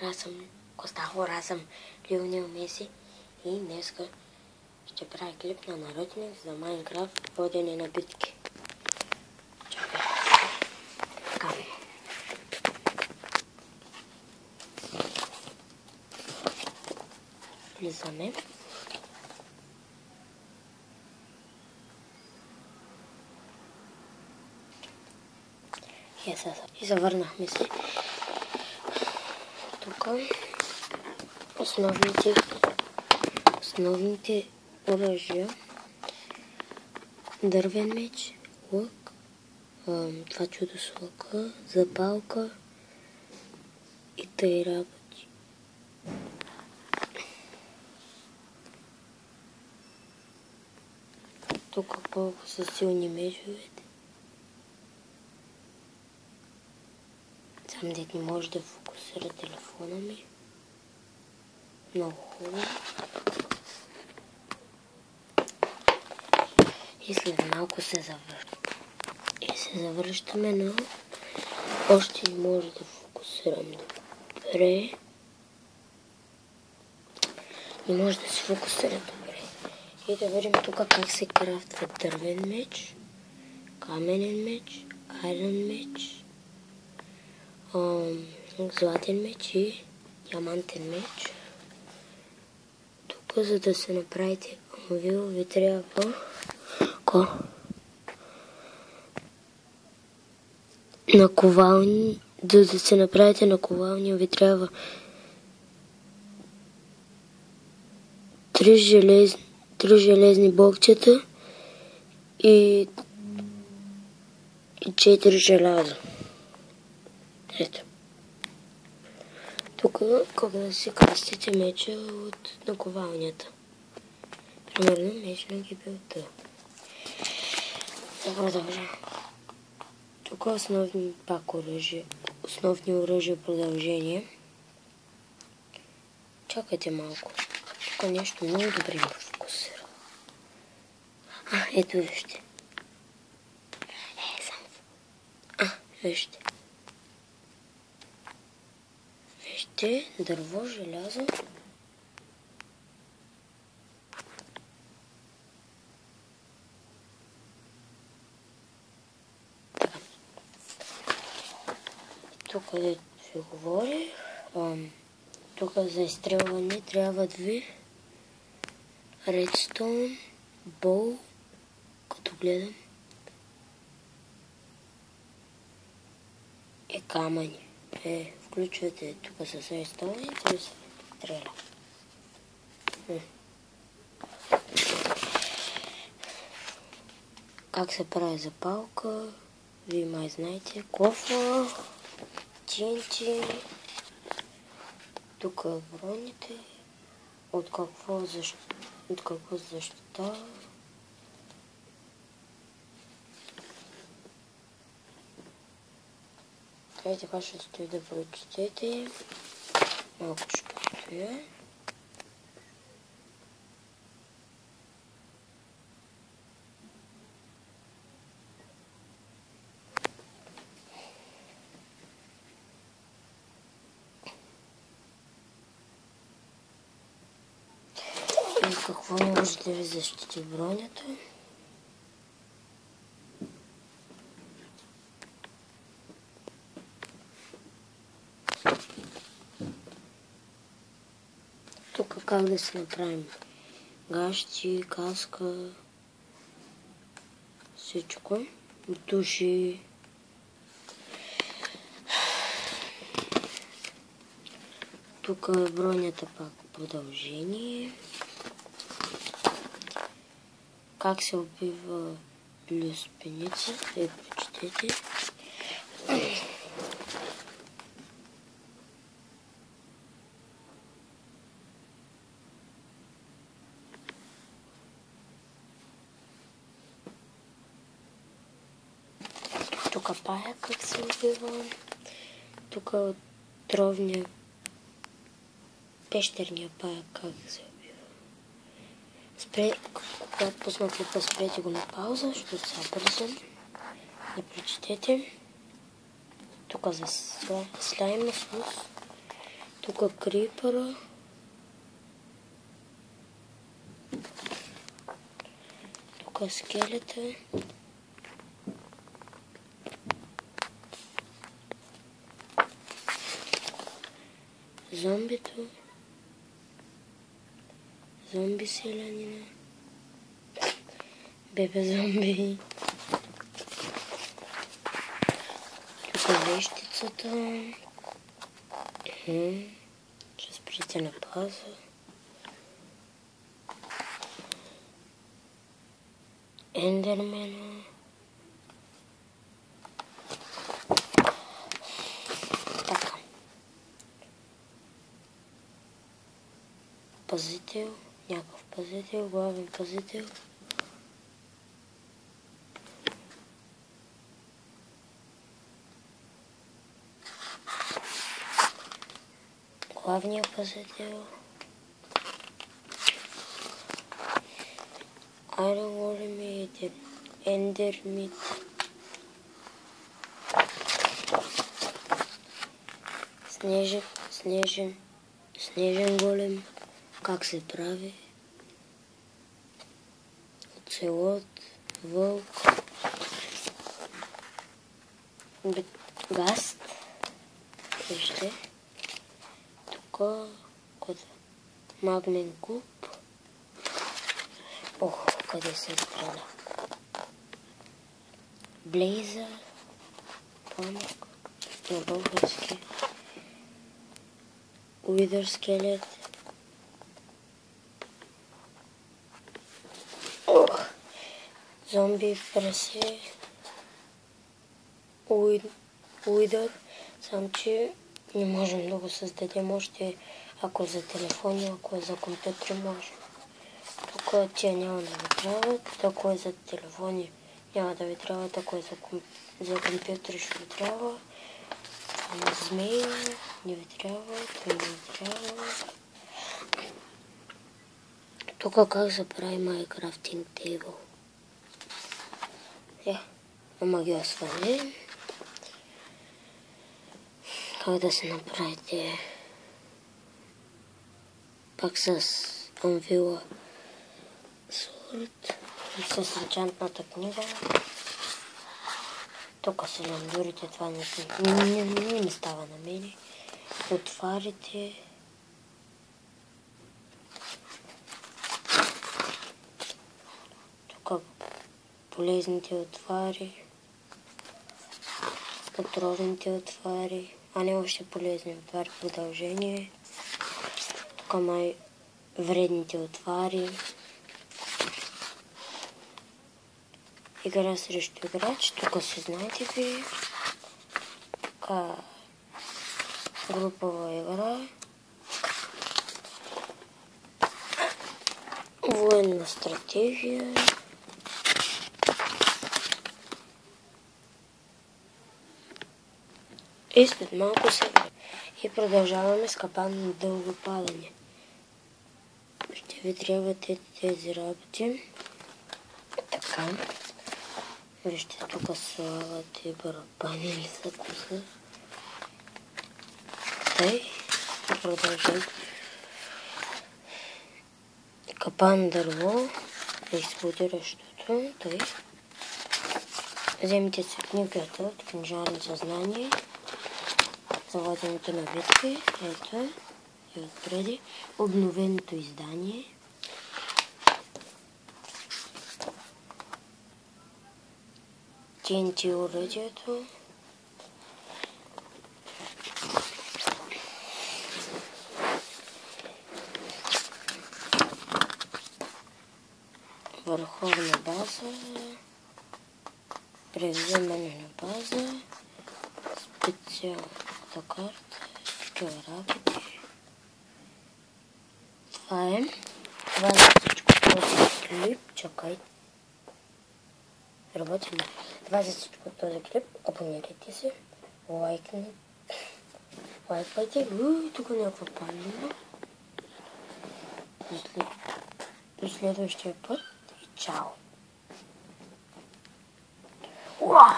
Аз съм Костахор, аз съм Лионел Меси и днеска ще правя клип на наръчник за Майнкрафт водене на битки. Чакай. Така. Влизаме. И завърнахме се. Тук основните оръжия: дървен меч, лък, това чудо с лъка, запалка и тъй работи. Тук колко са силни мечовете. Сам дет не може да фокусира телефона ми. Много хубаво. И след малко се завръщаме, но още не може да фокусирам добре. Не може да се фокусира добре. И да видим тук как се крафтва дървен меч, каменен меч, айрон меч, златен меч и диамантен меч. Тук, за да се направите анвил, ви трябва наковални. За да се направите наковални, ви трябва 3 железни блокчета и 4 желяза. Ето. Тук как да си кръстите меча от наковалнята. Примерно меч на гибелта. Да продължа. Тук основни оръжия продължение. Чакайте малко. Тук нещо много добре ми фокусира. Ето вижте. Вижте. Вижте, дърво, желязо. Така. Тук където ви говорих, тук за изстрелване трябва 2 редстоун, бол, като гледам, и камъни. Включвате тук с редстоун и да се стреля. Как се прави запалка, вие май знаете. Кофа, тинти, тук броните, от какво защита. Ей, така ще стои да прочетете. Малко ще постоя. И какво може да ви защити бронята? Тук как да си направим гащи, каска, всичко, души. Тук е бронята пак продължение. Как се убива люспеница, прочетете. Тук пая как се убива. Тук от дровния пещерния пая как се убива. Когато пусна клипа, спрете го на пауза, защото сега бързам. Да прочетете. Тук за слаймосност. Тук крипъра. Тук скелета. Зомбито. Зомби селянина. Бебе зомби. Тук вещицата. Ще спрете на паза. Ендермена. Така. Пазител. Някакъв пазител. Главен пазител. Главният пазител. Айрон голем и ендермит. Снежен голем. Как се прави? Оцелот, вълк, гаст. Вижте. Тук магнен куб. Ох, къде се изстреля? Блейзър. Пламък. На български. Уидър скелет. Ох. Зомби прасе. Уидър. Сам, че не можем да го създадем още, ако за телефони, ако е за компютри може. Тук тия няма да ви трябват, ако е за телефони няма да ви трябват, ако е за компютри ще ви трябва. Змеи не ви трябва, това не ви трябва. Тук как се прави Minecrafting Table? Ама ги освалим. Как да се направите пак с Anvil Sword и с енчантната книга. Тук се намдурите, това не става на мене. Отварите. Тук полезните отвари. Отровните отвари. А не още полезни отвари. Продължение. Тук май вредните отвари. Игра срещу играч. Тук си знаете ви. Групова игра. Военна стратегия. И след малко сега. И продължаваме с капан на дълго падане. Ще ви трябват тези работи. Така. Вижте, тук слагате барабани или са коса. Тъй. И продължим. Капан дърво. Експлодиращото. Тъй. Вземете си книгата от книжарно съзнание. За воденето на битки. Ето е. И отпреди. Обновеното издание. TNT оръдието. Върховна база. Превземане на база. Специалната карта. Такива работи. Това е. Това е всичко този клип. Чакайте. Работим. Това е всичко този клип. Абонирайте се. Лайкайте. Тук някаква палина. До следващия път и чао! Уау!